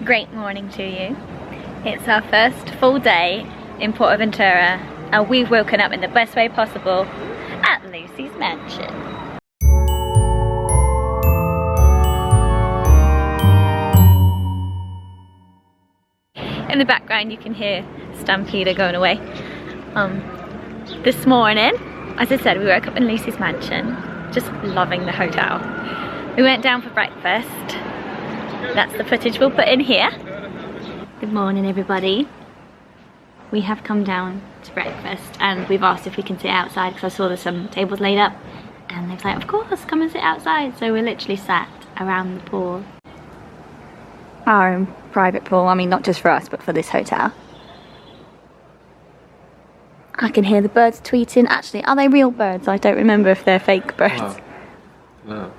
Great morning to you. It's our first full day in PortAventura and we've woken up in the best way possible at Lucy's mansion. In the background you can hear Stampeder going away. This morning, as I said, we woke up in Lucy's mansion, just loving the hotel. We went down for breakfast. That's the footage we'll put in here. Good morning everybody. We have come down to breakfast and we've asked if we can sit outside because I saw there's some tables laid up and they've like, of course, come and sit outside. So we're literally sat around the pool. Our own private pool, I mean not just for us but for this hotel. I can hear the birds tweeting. Actually, are they real birds? I don't remember if they're fake birds. No.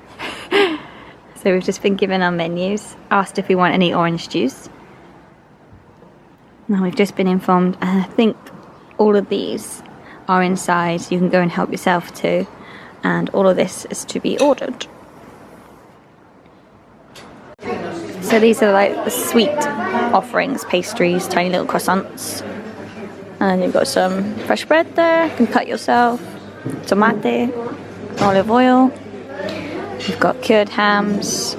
So we've just been given our menus, asked if we want any orange juice. Now we've just been informed, and I think all of these are inside, so you can go and help yourself too. And all of this is to be ordered. So these are like the sweet offerings, pastries, tiny little croissants. And you've got some fresh bread there, you can cut yourself, tomate, olive oil. You've got cured hams,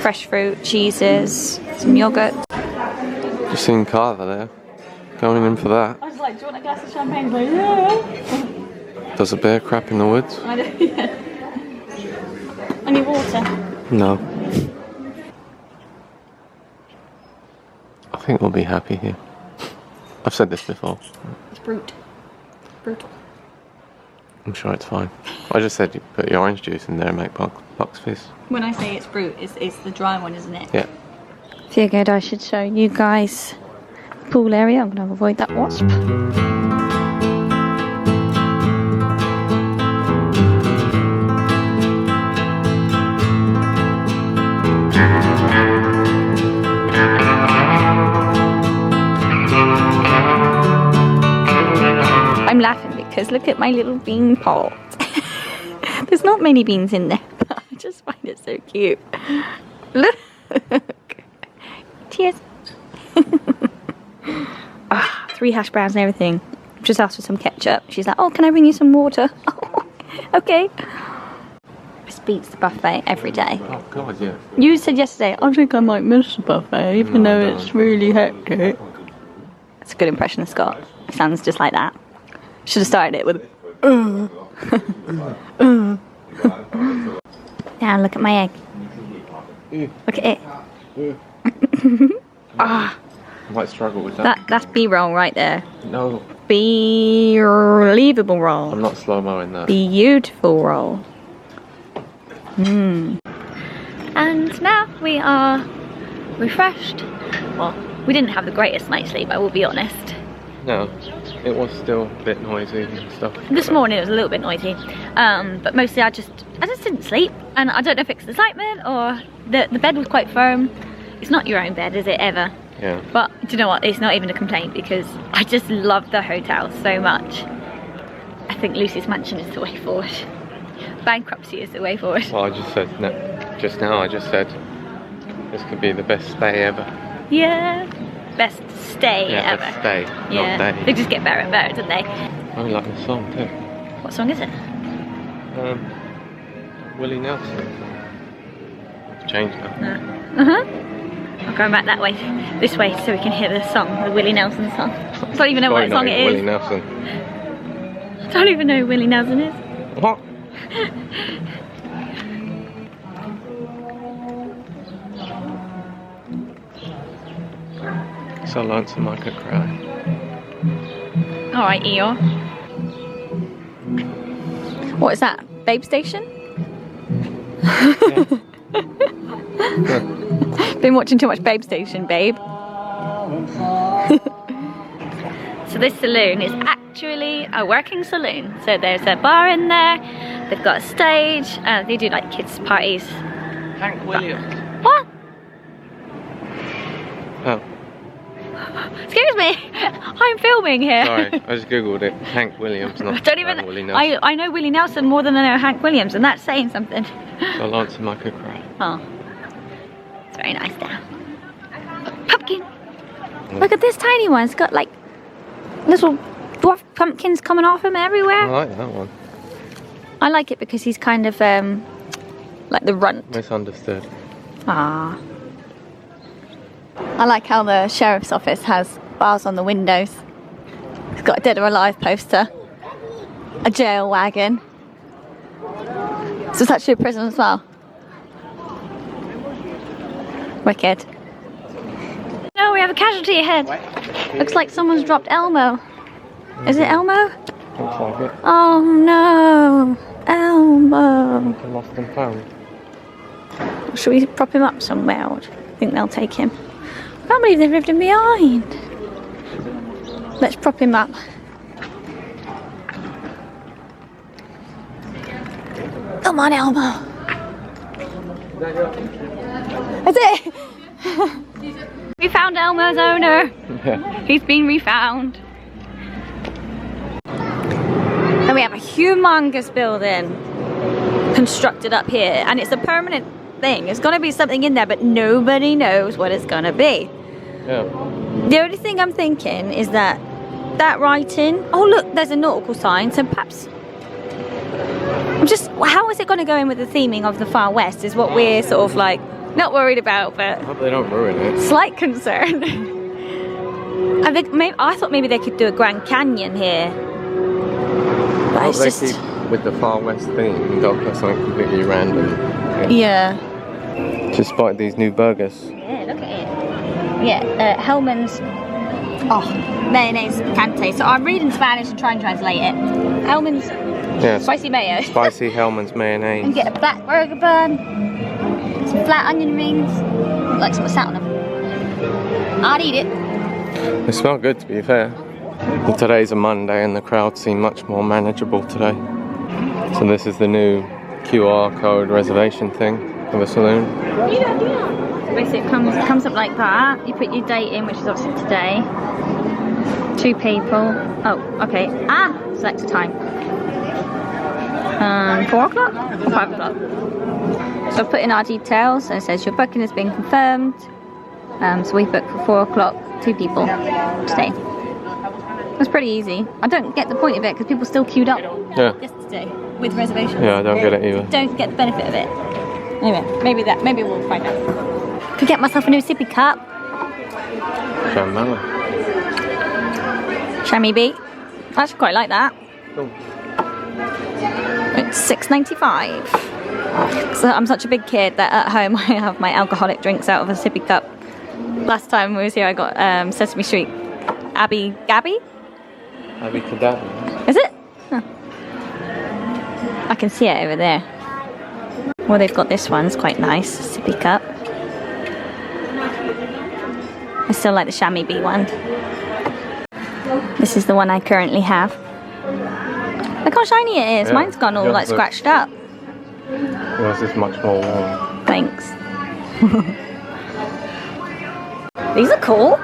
fresh fruit, cheeses, some yogurt. Just seen Carver there, going in for that. I was like, do you want a glass of champagne? Like, yeah. Does a bear crap in the woods? I don't, yeah. Any water? No. I think we'll be happy here. I've said this before. It's brutal. I'm sure it's fine. I just said you put your orange juice in there and make box fizz. When I say it's brute, it's the dry one, isn't it? Yeah. Figured I should show you guys the pool area. I'm going to avoid that wasp. I'm laughing because look at my little bean pot. There's not many beans in there, but I just find it so cute. Look. Cheers. 3 hash browns and everything. Just asked for some ketchup. She's like, oh, can I bring you some water? Oh, okay. This beats the buffet every day. Oh god, yeah. You said yesterday, I think I might miss the buffet, even though it's really hectic. That's a good impression of Scott. It sounds just like that. Should have started it with Now look at my egg. Look at it. I might struggle with that. That's B-roll right there. No. Believable roll. I'm not slow-moing that. Beautiful roll. And now we are refreshed. Well, we didn't have the greatest night's sleep, I will be honest. No, it was still a bit noisy and stuff. This morning it was a little bit noisy, but mostly I just didn't sleep, and I don't know if it's excitement or the bed was quite firm. It's not your own bed, is it ever? Yeah. But do you know what? It's not even a complaint because I just love the hotel so much. I think Lucy's mansion is the way forward. Bankruptcy is the way forward. Well, I just said just now. I just said this could be the best stay ever. Yeah. Best stay ever. Best stay, yeah. not day. They just get better and better, don't they? I like the song too. What song is it? Willie Nelson. It's changed now. I'm going back that way, this way, so we can hear the song, the Willie Nelson song. I don't even know what song it is. Willie Nelson. I don't even know who Willie Nelson is. What? So lonesome I could cry. Alright, Eeyore. What is that? Babe Station? Yeah. Been watching too much Babe Station, babe. So this saloon is actually a working saloon. So there's a bar in there, they've got a stage, they do like kids parties. Hank Williams. What? Oh. Excuse me, I'm filming here. Sorry, I just googled it. Hank Williams, not I don't even. Willie Nelson. I know Willie Nelson more than I know Hank Williams, and that's saying something. So lonesome I could cry. Oh, it's very nice there. Look at this tiny one. It's got like little dwarf pumpkins coming off him everywhere. I like that one. I like it because he's kind of like the runt. Misunderstood. Ah. I like how the sheriff's office has bars on the windows. It's got a dead or alive poster. A jail wagon. So it's actually a prison as well. Wicked. No, we have a casualty ahead. Looks like someone's dropped Elmo. Is it Elmo? Looks like it. Oh no, Elmo. Lost and found. Should we prop him up somewhere? Or do you think they'll take him? I can't believe they've left him behind. Let's prop him up. Come on, Elmo. That's it. We found Elmo's owner. Yeah. He's been refound. And we have a humongous building constructed up here, and it's a permanent thing. There's gonna be something in there, but nobody knows what it's gonna be. Yeah. The only thing I'm thinking is that writing. Oh look, there's a nautical sign. So perhaps. Just how is it going to go in with the theming of the Far West? Is what we're sort of like not worried about, but I hope they don't ruin it. Slight concern. I thought maybe they could do a Grand Canyon here. But I hope it's they just keep with the Far West theme and don't put something completely random. yeah. Just spotted these new burgers. Yeah, look at it. Yeah, Hellman's mayonnaise picante. So I'm reading Spanish and trying to translate it. Hellman's spicy mayo. Spicy Hellman's mayonnaise. And get a black burger bun, some flat onion rings, like some sat on them. I'd eat it. They smell good, to be fair. But today's a Monday and the crowd seem much more manageable today. So this is the new QR code reservation thing for the saloon. Basically it comes up like that. You put your date in, which is obviously today. 2 people. Oh, okay. Select a time. 4 o'clock or 5 o'clock. So I've put in our details and it says your booking has been confirmed. So we booked for 4 o'clock, 2 people today. It's pretty easy. I don't get the point of it because people still queued up yesterday with reservations. Yeah, I don't get it either. Don't get the benefit of it. Anyway, maybe we'll find out. Could get myself a new sippy cup. Shambhala. Chamois beet. I actually quite like that. Cool. It's $6.95. So I'm such a big kid that at home I have my alcoholic drinks out of a sippy cup. Last time we was here I got Sesame Street Abby Gabby? Abby Kadabi. Is it? Huh. I can see it over there. Well, they've got this one, it's quite nice, sippy cup. I still like the chamois bee one. This is the one I currently have. Look how shiny it is. Yeah. Mine's gone all like scratched up. Yours is much more warm. Thanks. These are cool.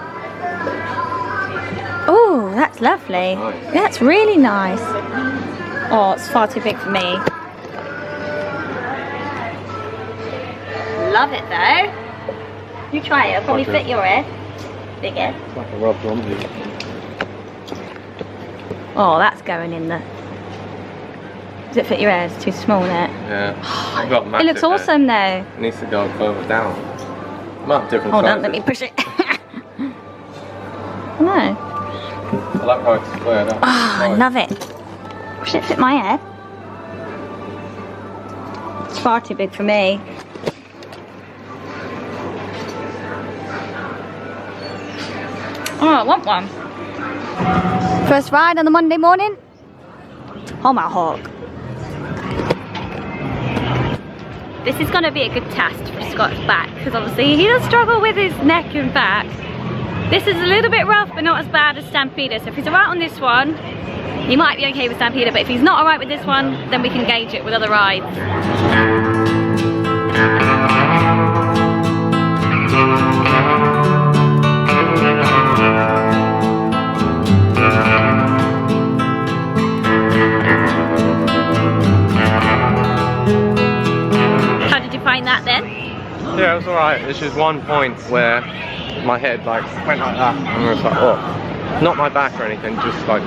Oh, that's lovely. Nice. Yeah, that's really nice. Oh, it's far too big for me. Love it though. You try it, it'll probably fit your head. Big head. It's like a Rob Zombie. Oh, that's going in the... Does it fit your head? It's too small, isn't it? Yeah. I've got It looks awesome though. It needs to go further down. Might have different Hold sizes. on, let me push it. No. I like how it's squared up. Oh, I love it. Should it fit my head? It's far too big for me. Oh, I want one. First ride on the Monday morning. Oh my hawk. This is going to be a good test for Scott's back because obviously he does struggle with his neck and back. This is a little bit rough but not as bad as Stampeder. So if he's alright on this one, he might be okay with Stampeder, but if he's not alright with this one, then we can gauge it with other rides. Yeah, it was alright. There's just one point where my head like went like that, and I was like, oh. Not my back or anything, just like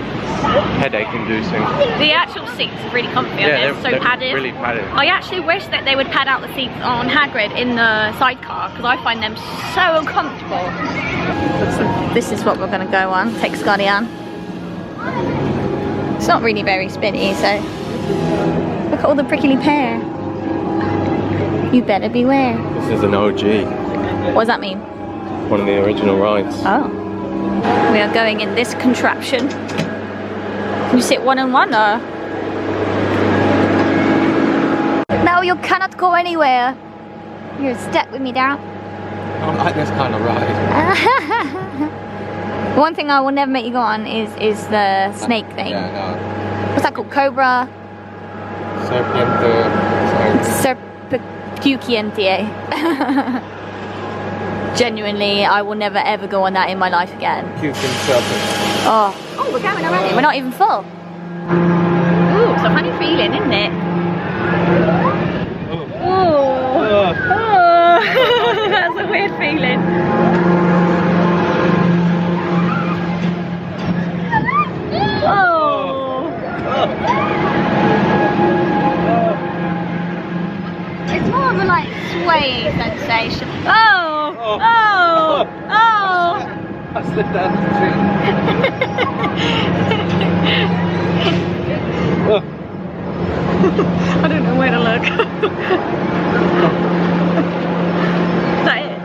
headache inducing. The actual seats are really comfy, Yeah, they're so padded. Really padded. I actually wish that they would pad out the seats on Hagrid in the sidecar, because I find them so uncomfortable. So this is what we're going to go on. Take Scotty on. It's not really very spinny, so look at all the prickly pear. You better beware. This is an OG. What does that mean? One of the original rides. Oh. We are going in this contraption. Can you sit one on one or? No, you cannot go anywhere. You're stuck with me down. I don't like this kind of ride. One thing I will never make you go on is the snake thing. Yeah, no. What's that called? Cobra? Serpentiente. Genuinely, I will never ever go on that in my life again. Puking serpent. Oh, we're going already. We're not even full. Ooh, it's a funny feeling, isn't it? Oh, that's a weird feeling. Oh. It's more of a like swaying sensation. Oh. Oh! Oh! I slid down the tree. I don't know where to look. Is that it?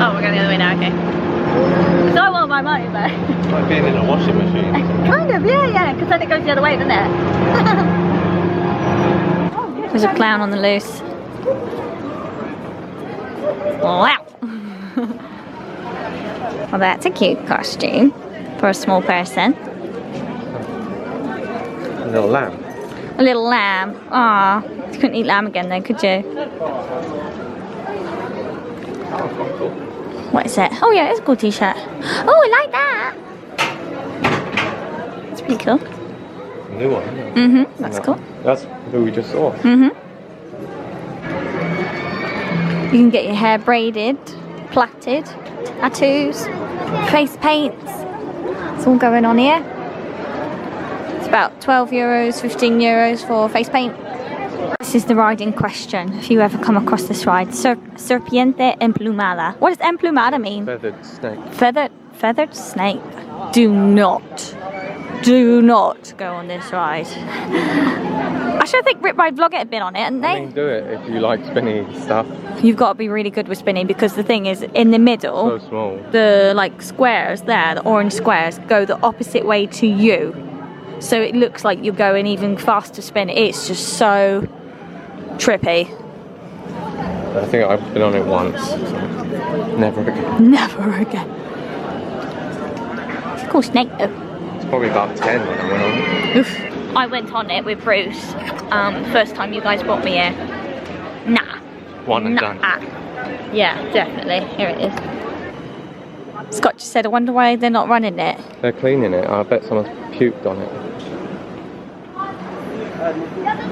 Oh, we're going the other way now, okay. Because I want my money back. It's like being in a washing machine. Kind of, yeah, because then it goes the other way, doesn't it? There's a clown on the loose. Wow. Well, that's a cute costume for a small person. A little lamb. A little lamb. Aw, you couldn't eat lamb again then, could you? What is it? Oh yeah, it's a cool t-shirt. Oh, I like that. It's pretty cool. A new one, isn't it? Mm-hmm, that's cool. That's who we just saw. Mm-hmm. You can get your hair braided, plaited, tattoos, face paints. It's all going on here. It's about 12 euros, 15 euros for face paint. This is the ride in question, if you ever come across this ride. Serpiente emplumada. What does emplumada mean? Feathered snake. Feathered snake. Do not go on this ride. Actually, I think Rip Ride Vlog had been on it, hadn't they? I mean, do it if you like spinny stuff. You've got to be really good with spinning, because the thing is, in the middle, So small. the like squares there, the orange squares, go the opposite way to you. So it looks like you're going even faster spin. It's just so trippy. I think I've been on it once. So never again. Never again. It's a cool snake though. It's probably about 10 when I went on it. Oof. I went on it with Bruce. First time you guys brought me here. Nah. One and done. Yeah, definitely. Here it is. Scott just said, I wonder why they're not running it. They're cleaning it. I bet someone's puked on it.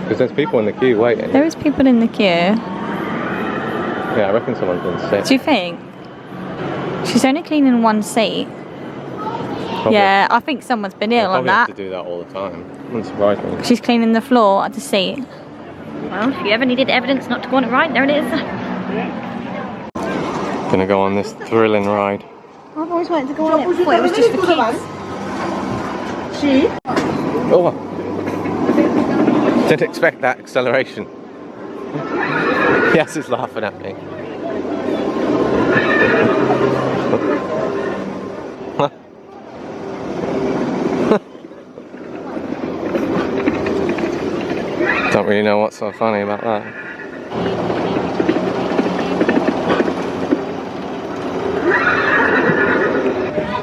Because there's people in the queue waiting. There is people in the queue. Yeah, I reckon someone's been sick. Do you think? She's only cleaning one seat. Probably. Yeah, I think someone's been ill on that. Have to do that all the time. Wouldn't surprise me. She's cleaning the floor at the seat. Well, if you ever needed evidence not to go on it right, there it is. Gonna go on this thrilling ride. I've always wanted to go on it before, it was just for kids. Oh! Didn't expect that acceleration. Yes, is laughing at me. Don't really know what's so funny about that.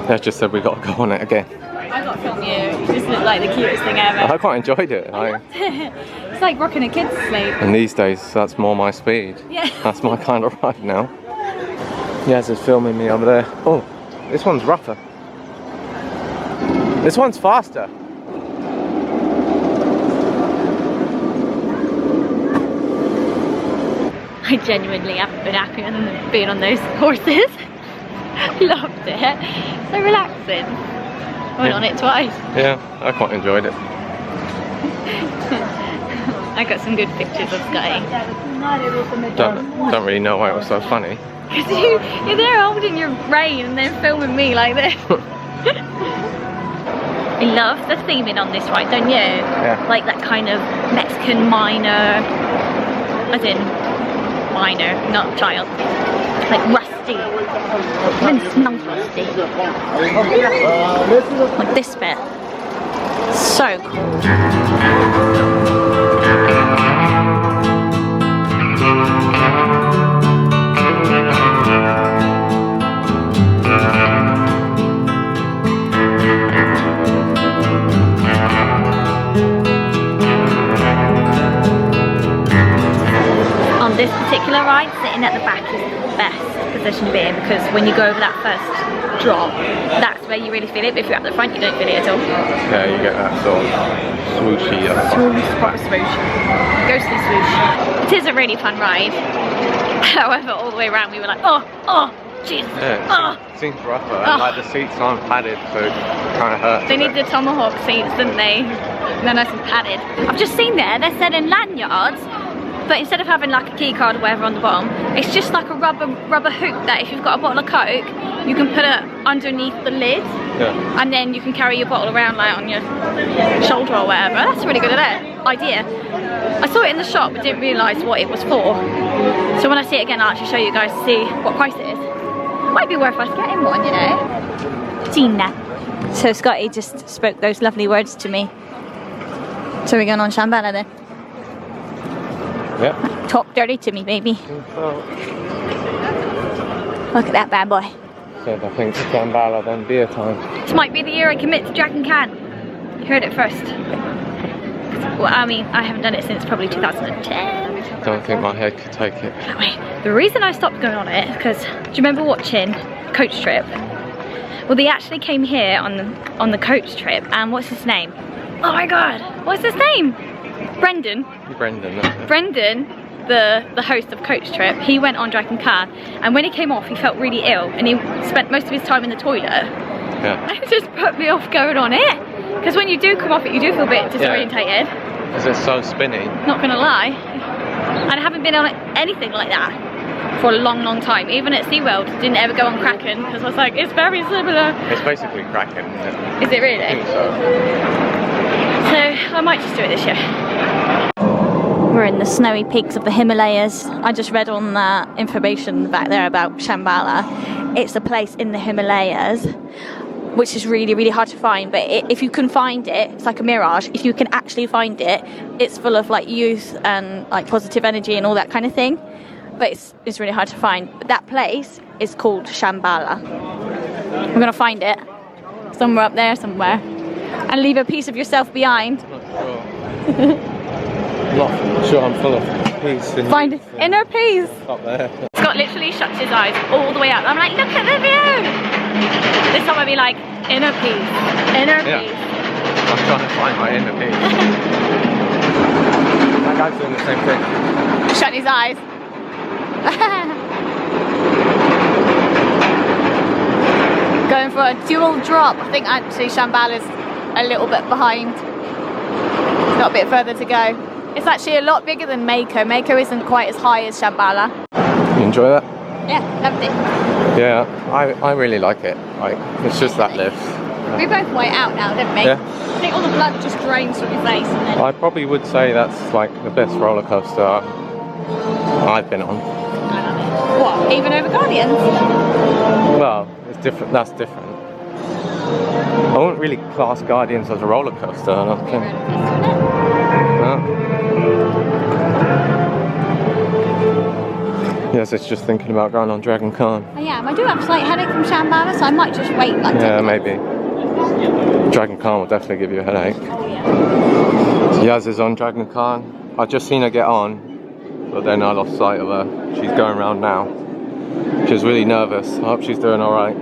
They just said we got to go on it again. I got to film you. You just look like the cutest thing ever. I quite enjoyed it. It's like rocking a kid's sleep. And these days, that's more my speed. Yeah. That's my kind of ride now. Yaz is filming me over there. Oh, this one's rougher. This one's faster. I genuinely haven't been happy with being on those horses. Loved it. So relaxing. Went on it twice. Yeah, I quite enjoyed it. I got some good pictures of Scotty. Don't really know why it was so funny. Because you're there holding your rein and then filming me like this. I love the theming on this ride, don't you? Yeah. Like that kind of Mexican minor, as in minor, not child. Like rusty. When it smells rusty. Like this bit. So cool. This particular ride, sitting at the back is the best position to be in, because when you go over that first drop, that's where you really feel it, but if you're at the front you don't feel it at all. Yeah, you get that sort of swooshy. Swoosh. Ghostly swoosh. It is a really fun ride. However, all the way around we were like, oh, Jesus. Yeah, it seems rougher, and like the seats aren't padded, so it kind of hurts. They need the tomahawk seats, didn't they? They're nice and padded. I've just seen there, they're selling lanyards, but instead of having like a key card or whatever on the bottom, it's just like a rubber hoop that if you've got a bottle of Coke, you can put it underneath the lid, and then you can carry your bottle around like on your shoulder or whatever. That's a really good idea. I saw it in the shop but didn't realise what it was for. So when I see it again, I'll actually show you guys to see what price it is. Might be worth us getting one, you know. Tina. So Scotty just spoke those lovely words to me. So we're going on Shambhala then. Yeah. Talk dirty to me, baby. Look at that bad boy. Said I think Shambhala, then beer time. This might be the year I commit to Dragon Can. You heard it first. Well, I mean, I haven't done it since probably 2010. I don't think my head could take it. Wait, the reason I stopped going on it is because, do you remember watching Coach Trip? Well, they actually came here on the Coach Trip, and what's his name? Oh my god, what's his name? Brendan, the host of Coach Trip, he went on Dragon Can, and when he came off he felt really ill and he spent most of his time in the toilet. Yeah. It just put me off going on it, because when you do come off it you do feel a bit disorientated. Because it's so spinny. Not gonna lie. And I haven't been on anything like that for a long time. Even at SeaWorld, didn't ever go on Kraken because I was like, it's very similar. It's basically Kraken, isn't it? Is it really? I think so. So I might just do it this year. We're in the snowy peaks of the Himalayas. I just read on the information back there about Shambhala. It's a place in the Himalayas which is really hard to find, but if you can find it, it's like a mirage. If you can actually find it, it's full of like youth and like positive energy and all that kind of thing, but it's really hard to find. But that place is called Shambhala. We're gonna find it somewhere up there somewhere and leave a piece of yourself behind. Not sure I'm full of peace. Find inner peace. Up there. Scott literally shuts his eyes all the way up. I'm like, look at the view. This time I'll be like, inner peace, inner peace. I'm trying to find my inner peace. That guy's doing the same thing. Shut his eyes. Going for a dual drop. I think actually Shambhala's a little bit behind. It's got a bit further to go. It's actually a lot bigger than Mako. Mako isn't quite as high as Shambhala. You enjoy that? Yeah, loved it. Yeah, I really like it. Like, it's just that lift. We both white out now, didn't we? Yeah. I think all the blood just drains from your face. And then... I probably would say that's like the best roller coaster I've been on. What? Even over Guardians? Well, it's different. That's different. I wouldn't really class Guardians as a roller coaster. I don't think. No. Yes, it's just thinking about going on Dragon Con. I am. I do have a slight headache from Shambhala, so I might just wait like 10 minutes. Maybe. Dragon Con will definitely give you a headache. Oh, yeah. So Yaz is on Dragon Con. I've just seen her get on, but then I lost sight of her. She's going around now. She was really nervous. I hope she's doing alright.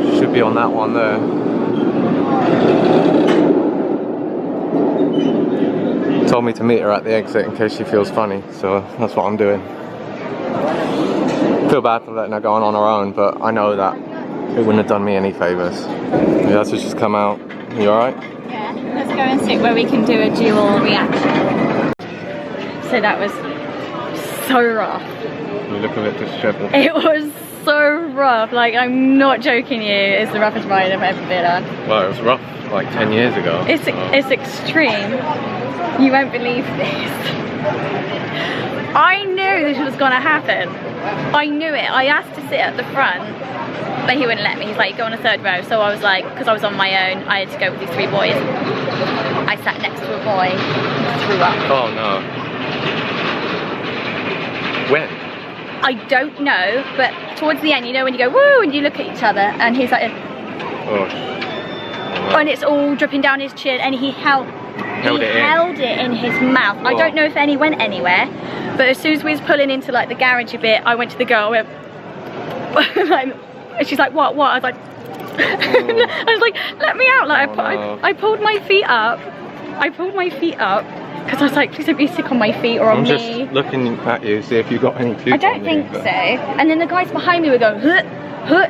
She should be on that one there. Told me to meet her at the exit in case she feels funny, so that's what I'm doing. feel bad for letting her go on her own, but I know that it wouldn't have done me any favours. Yas has just come out. You alright? Yeah, let's go and sit where we can do a dual reaction. So that was so rough. You look a bit disheveled. It was so rough, like I'm not joking you, it's the roughest ride I've ever been on. Well, it was rough like 10 years ago. It's extreme. You won't believe this. I knew this was gonna happen. I knew it. I asked to sit at the front, but he wouldn't let me. He's like, go on a third row. So I was like, because I was on my own, I had to go with these 3 boys. I sat next to a boy who threw up. Oh no. When? I don't know, but towards the end, you know when you go woo and you look at each other, and he's like, Oh. and it's all dripping down his chin, and he held it in his mouth. I don't know if any went anywhere, but as soon as we was pulling into like the garage a bit, I went to the girl, and she's like, what? I was like, I was like, let me out. Like I pulled my feet up. Because I was like, please don't be sick on my feet or on me. I'm just looking at you, see if you got any puke. I don't think so. And then the guys behind me were going,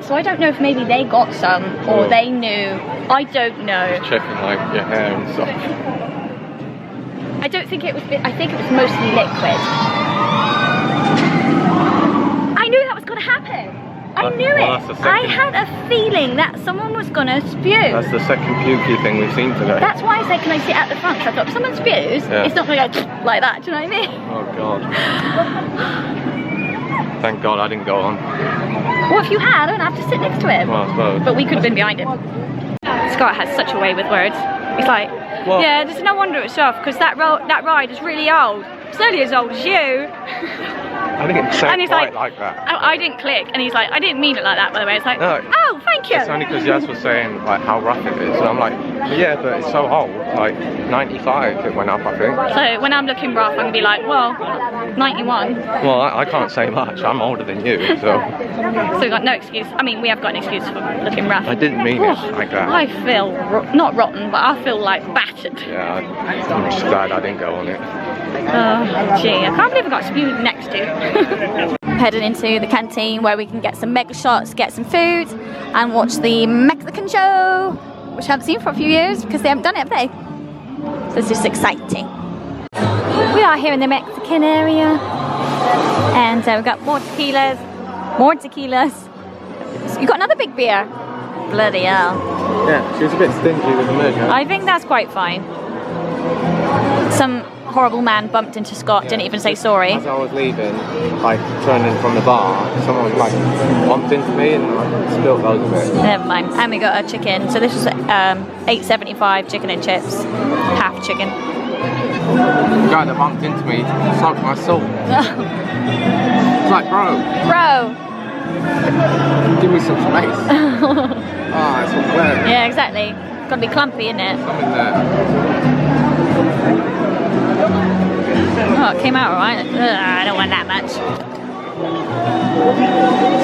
so I don't know if maybe they got some or they knew. I don't know. Just checking like your hair and stuff. I don't think it was, I think it was mostly liquid. I knew that was going to happen. I knew it. I had a feeling that someone was going to spew. That's the second pukey thing we've seen today. That's why I said, can I sit at the front? Because I thought if someone spews, it's not going to go like that. Do you know what I mean? Oh God. Thank God I didn't go on. Well, if you had, I don't have to sit next to him. Well, I suppose. But we could have been behind him. Scott has such a way with words. He's like, yeah, there's no wonder it's off because that ride is really old. It's nearly as old as you. I didn't say it quite like that. I didn't click, and he's like, I didn't mean it like that, by the way. It's like, no, oh, thank you. It's only because Yas was saying like how rough it is, and I'm like, yeah, but it's so old. Like 95, it went up, I think. So when I'm looking rough, I'm gonna be like, well, 91. Well, I can't say much. I'm older than you, so. So we've got no excuse. I mean, we have got an excuse for looking rough. I didn't mean it like that. I feel not rotten, but I feel like battered. Yeah, I'm just glad I didn't go on it. Oh, gee, I can't believe I got spewed next to. Heading into the canteen where we can get some mega shots, get some food, and watch the Mexican show, which I haven't seen for a few years because they haven't done it, have they? So it's just exciting. We are here in the Mexican area, and we've got more tequilas. You got another big beer? Bloody hell. Yeah, she was a bit stingy with the merger. I think that's quite fine. Some horrible man bumped into Scott, didn't even say sorry. As I was leaving, like turning from the bar, someone like bumped into me and I spilled loads of it. Never mind. And we got a chicken. So this was $8.75 chicken and chips, half chicken. The guy that bumped into me sucked my soul. It's like, bro, give me some space. Ah, it's all wet. Yeah, exactly. Gotta be clumpy, isn't it? Something there. Oh, it came out alright. I don't want that much.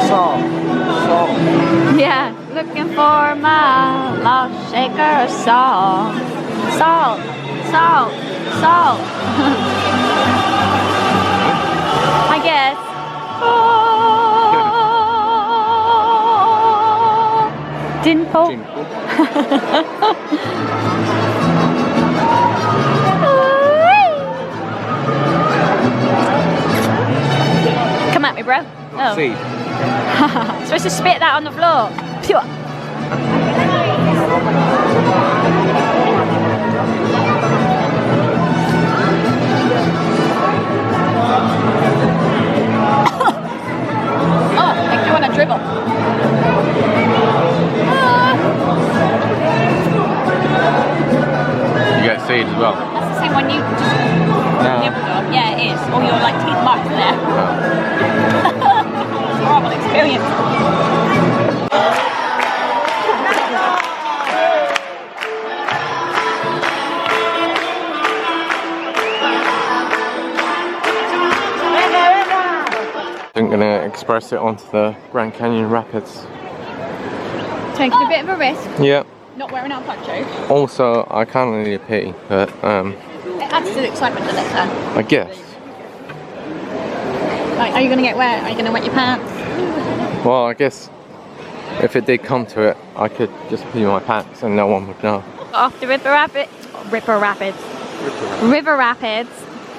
Salt. Yeah, looking for my lost shaker of salt. Salt. I guess. Oh. Dimple. Come at me, bro. Oh. See. Supposed to spit that on the floor. Pure. Oh, like you want to dribble. You get seed as well. That's the same one you just nibbled on. Yeah, it is. Or your like teeth marks there. It's a horrible experience. I'm gonna express it onto the Grand Canyon Rapids. Taking a bit of a risk. Yeah. Not wearing our poncho. Also, I kind of need a pee, but It adds to the excitement, doesn't it, Sam? I guess. Like, are you going to get wet? Are you going to wet your pants? Well, I guess if it did come to it, I could just pee my pants and no one would know. Off the River Rapids.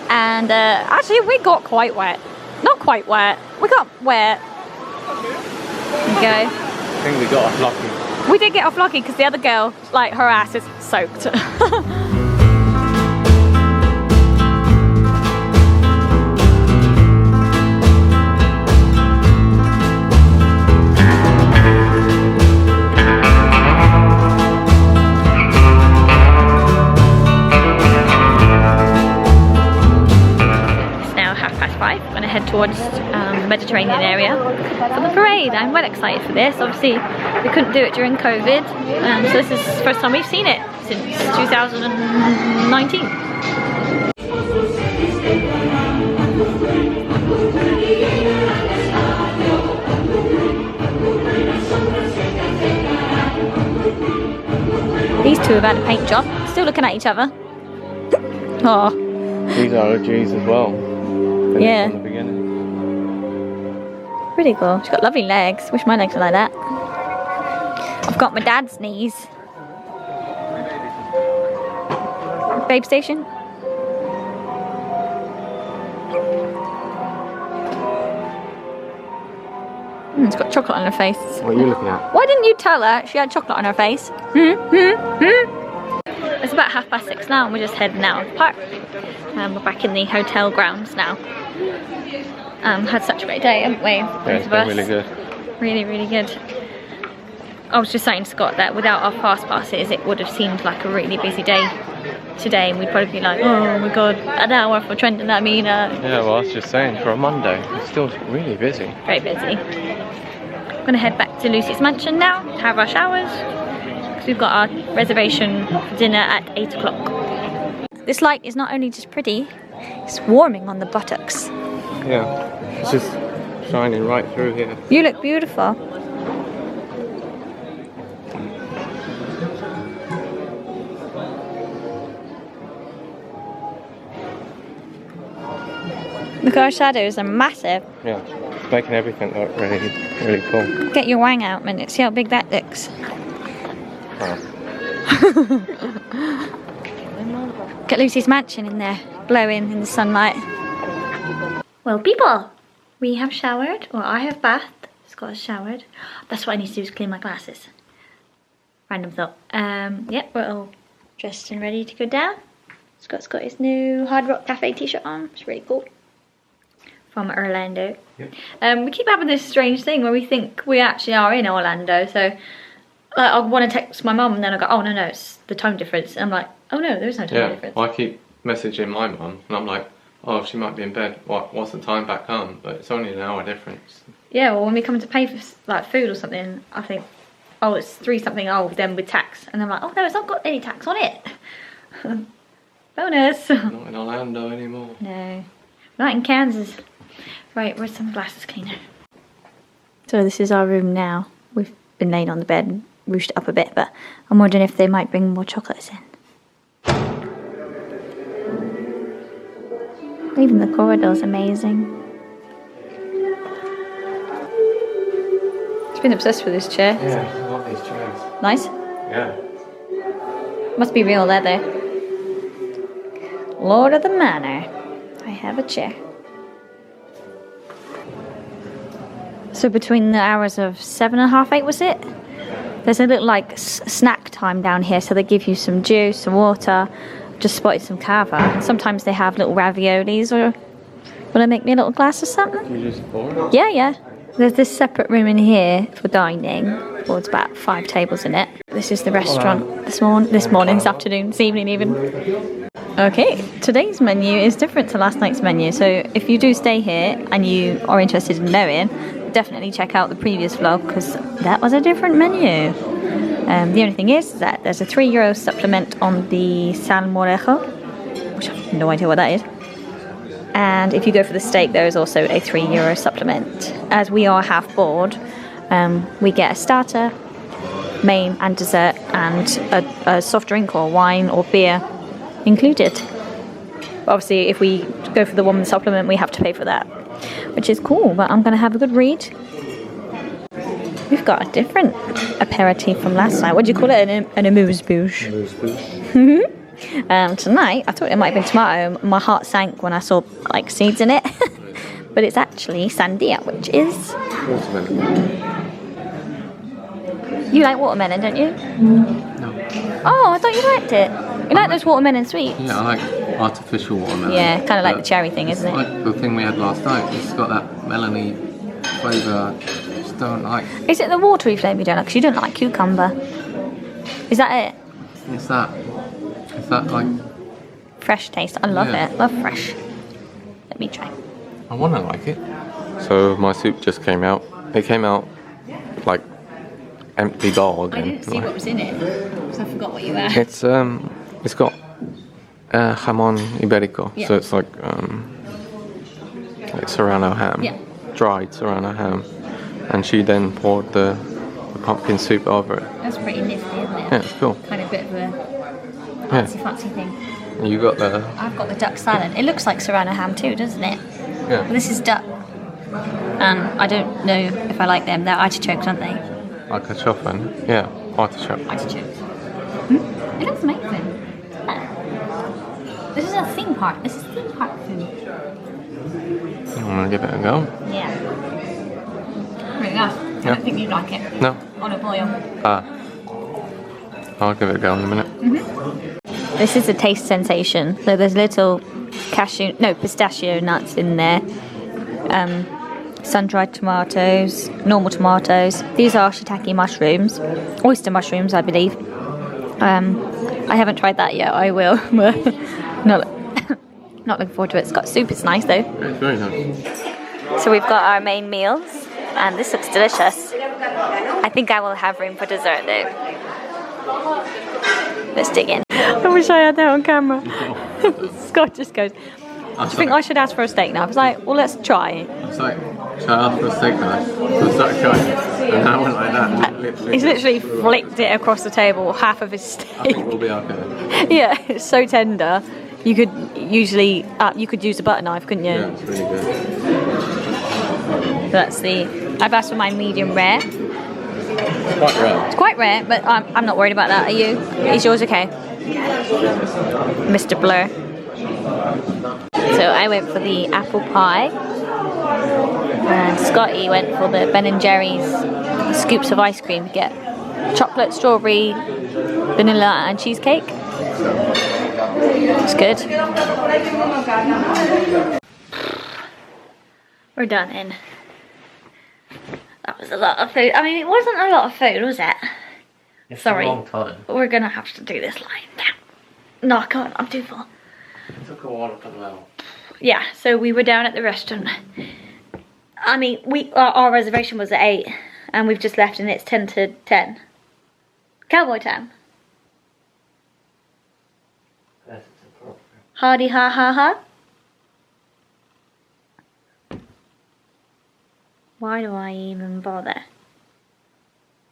And actually we got quite wet. Not quite wet. We got wet. There you go. I think we got off lucky. We did get off lucky because the other girl, like, her ass is soaked. I'm going to head towards the Mediterranean area for the parade. I'm well excited for this. Obviously we couldn't do it during COVID, so this is the first time we've seen it since 2019. These two have had a paint job, still looking at each other. Oh. These are OGs as well. Yeah. From the beginning. Pretty cool. She's got lovely legs. Wish my legs were like that. I've got my dad's knees. Babe station. It's got chocolate on her face. What are you looking at? Why didn't you tell her she had chocolate on her face? It's about 6:30 now and we're just heading out of the park. We're back in the hotel grounds now. Had such a great day, haven't we? Yeah, it's been really good. Really, really good. I was just saying to Scott that without our fast passes it would have seemed like a really busy day today, and we'd probably be like, oh my god, an hour for Trent and Amina. Yeah, well I was just saying, for a Monday, it's still really busy. Very busy. I'm going to head back to Lucy's mansion now, to have our showers, because we've got our reservation for dinner at 8 o'clock. This light is not only just pretty, it's warming on the buttocks. Yeah, it's just shining right through here. You look beautiful. Look, our shadows are massive. Yeah, it's making everything look really, really cool. Get your wang out, man. See how big that looks. Oh. Get Lucy's mansion in there, glowing in the sunlight. Well, people, we have showered, or I have bathed. Scott has showered. That's what I need to do, is clean my glasses. Random thought. Yep, we're all dressed and ready to go down. Scott's got his new Hard Rock Cafe t-shirt on. It's really cool. From Orlando. Yep. We keep having this strange thing where we think we actually are in Orlando. So, like, I want to text my mum and then I go, oh no, it's the time difference. And I'm like, oh no, there is no time difference. Well, I keep messaging my mum and I'm like, oh, she might be in bed. What's the time back home? But it's only an hour difference. Yeah, well, when we come to pay for like food or something, I think, oh, it's 3 something, oh, then with tax. And I'm like, oh no, it's not got any tax on it. Bonus. Not in Orlando anymore. No, not in Kansas. Right, where's some glasses cleaner? So this is our room now. We've been laying on the bed and rooshed up a bit, but I'm wondering if they might bring more chocolates in. Even the corridor's amazing. She's been obsessed with this chair. Yeah, I love these chairs. Nice? Yeah. Must be real leather. Lord of the Manor. I have a chair. So between the hours of 7 and half 8, was it? There's a little like snack time down here, so they give you some juice, some water. Just spotted some cava. And sometimes they have little raviolis, or want to make me a little glass or something? You just pour it? Yeah, yeah. There's this separate room in here for dining. Well, it's about 5 tables in it. This is the restaurant this morning, this afternoon, this evening even. Okay, today's menu is different to last night's menu. So if you do stay here and you are interested in knowing, definitely check out the previous vlog because that was a different menu. The only thing is that there's a €3 supplement on the salmorejo, which I have no idea what that is. And if you go for the steak, there is also a €3 supplement. As we are half board, we get a starter, main and dessert, and a soft drink or wine or beer included. Obviously, if we go for the one with the supplement, we have to pay for that. which is cool, but I'm going to have a good read. We've got a different aperitif from last night. What do you call it? An amuse-bouche. Tonight, I thought it might have been tomato. My heart sank when I saw like seeds in it. But it's actually sandia, which is... Watermelon. You like watermelon, don't you? No. Oh, I thought you liked it. You like those watermelon sweets? Yeah, I like artificial watermelon. Yeah, kind of like the cherry thing, isn't it? Like the thing we had last night. It's got that melony flavour. I just don't like. Is it the watery flavour you don't like? Because you don't like cucumber. Is that it? Is that like... Fresh taste. I love it. Love fresh. Let me try. I want to like it. So my soup just came out. It came out like empty bowl again. I didn't see what was in it, so I forgot what you had. It's got jamon iberico. Yeah. So it's like Serrano ham. Yeah. Dried Serrano ham. And she then poured the pumpkin soup over it. That's pretty nifty, isn't it? Yeah, it's cool. Kind of bit of a fancy thing. You got the... I've got the duck salad. It looks like Serrano ham too, doesn't it? Yeah. But this is duck. And I don't know if I like them. They're artichokes, aren't they? Artichoke. Yeah, artichoke. Artichokes. It looks amazing. Yeah. This is a theme park. This is theme park food. I'm gonna give it a go. Yeah. Really nice. I don't think you'd like it. No. On a boil. I'll give it a go in a minute. This is a taste sensation. So there's little pistachio nuts in there. Sun-dried tomatoes, normal tomatoes. These are shiitake mushrooms, oyster mushrooms, I believe. I haven't tried that yet. I will. not looking forward to it. It's got soup. It's nice though. It's very nice. So we've got our main meals, and this looks delicious. I think I will have room for dessert though. Let's dig in. I wish I had that on camera. Scott just goes, do you think I should ask for a steak knife? I was like, well, let's try. I was like, should I ask for a steak knife? So I started trying it. And I went like that. He's literally flicked it across the table, half of his steak. I think we'll be okay. Yeah, it's so tender. You could usually, you could use a butter knife, couldn't you? Yeah, it's really good. That's I've asked for my medium rare. It's quite rare. It's quite rare, but I'm not worried about that. Are you? Is yours okay? Mr. Blur. So I went for the apple pie, and Scotty went for the Ben & Jerry's scoops of ice cream to get chocolate, strawberry, vanilla and cheesecake. It's good. We're done in. That was a lot of food. I mean, it wasn't a lot of food, was it? It's Sorry. a long time. We're gonna have to do this lying down. No, I can't. I'm too full. It took a while to put them out. Yeah, so we were down at the restaurant. I mean, our reservation was at 8, and we've just left, and it's 10 to 10. Cowboy time. Yes, it's appropriate. Hardy ha ha ha. Why do I even bother?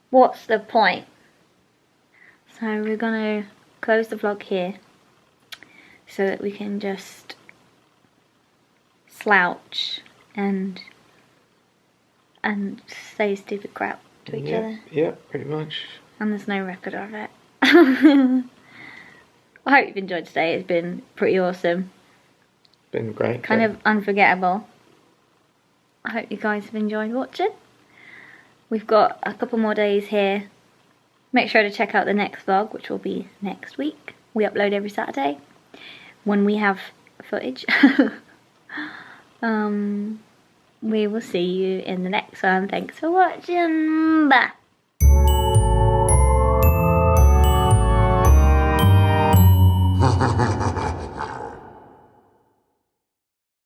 What's the point? So we're gonna close the vlog here so that we can just slouch and say stupid crap to each other. Yeah, pretty much. And there's no record of it. I hope you've enjoyed today. It's been pretty awesome. Been great. Kind of unforgettable. I hope you guys have enjoyed watching. We've got a couple more days here. Make sure to check out the next vlog, which will be next week. We upload every Saturday when we have footage. We will see you in the next one. Thanks for watching. Bye.